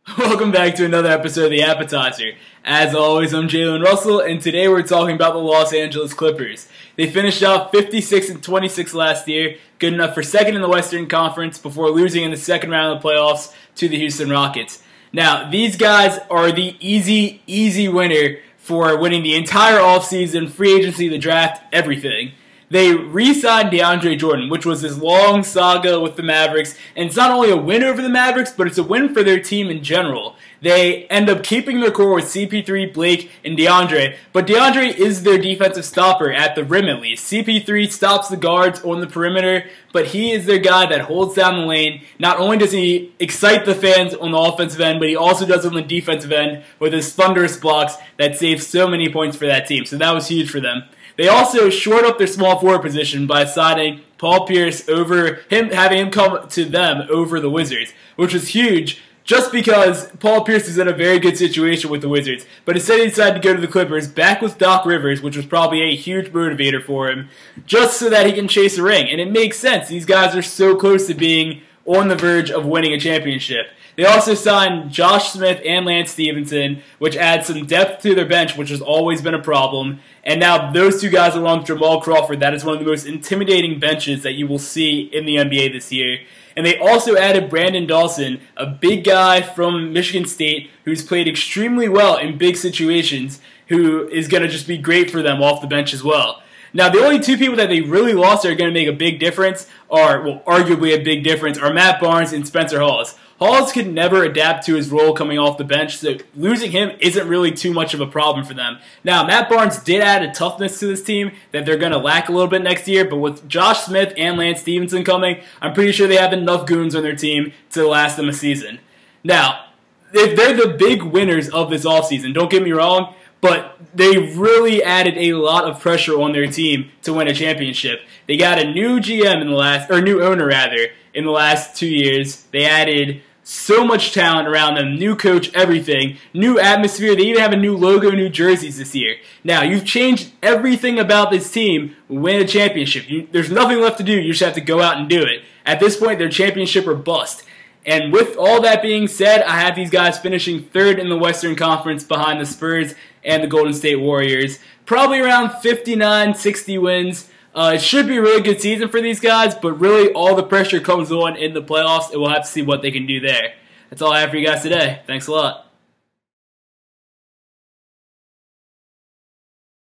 Welcome back to another episode of the Appetizer. As always, I'm Jalen Russell, and today we're talking about the Los Angeles Clippers. They finished off 56-26 last year, good enough for second in the Western Conference before losing in the second round of the playoffs to the Houston Rockets. Now, these guys are the easy winner for winning the entire offseason, free agency, the draft, everything. They re-signed DeAndre Jordan, which was this long saga with the Mavericks, and it's not only a win over the Mavericks, but it's a win for their team in general. They end up keeping their core with CP3, Blake, and DeAndre, but DeAndre is their defensive stopper at the rim at least. CP3 stops the guards on the perimeter, but he is their guy that holds down the lane. Not only does he excite the fans on the offensive end, but he also does it on the defensive end with his thunderous blocks that save so many points for that team, so that was huge for them. They also shored up their small forward position by signing Paul Pierce over him, having him come to them over the Wizards, which was huge just because Paul Pierce is in a very good situation with the Wizards. But instead he decided to go to the Clippers, back with Doc Rivers, which was probably a huge motivator for him, just so that he can chase a ring. And it makes sense. These guys are so close to being on the verge of winning a championship. They also signed Josh Smith and Lance Stevenson, which adds some depth to their bench, which has always been a problem. And now those two guys along with Jamal Crawford, that is one of the most intimidating benches that you will see in the NBA this year. And they also added Brandon Dawson, a big guy from Michigan State who's played extremely well in big situations, who is going to just be great for them off the bench as well. Now, the only two people that they really lost that are going to make a big difference are, well, arguably a big difference, are Matt Barnes and Spencer Hawes. Hawes could never adapt to his role coming off the bench, so losing him isn't really too much of a problem for them. Now, Matt Barnes did add a toughness to this team that they're going to lack a little bit next year, but with Josh Smith and Lance Stevenson coming, I'm pretty sure they have enough goons on their team to last them a season. Now, if they're the big winners of this offseason, don't get me wrong, but they really added a lot of pressure on their team to win a championship. They got a new GM in the last, or new owner rather, in the last 2 years. They added so much talent around them, new coach, everything, new atmosphere. They even have a new logo, new jerseys this year. Now, you've changed everything about this team, win a championship. There's nothing left to do. You just have to go out and do it. At this point, they're championship or bust. And with all that being said, I have these guys finishing third in the Western Conference behind the Spurs and the Golden State Warriors. Probably around 59, 60 wins. It should be a really good season for these guys, but really all the pressure comes on in the playoffs, and we'll have to see what they can do there. That's all I have for you guys today. Thanks a lot.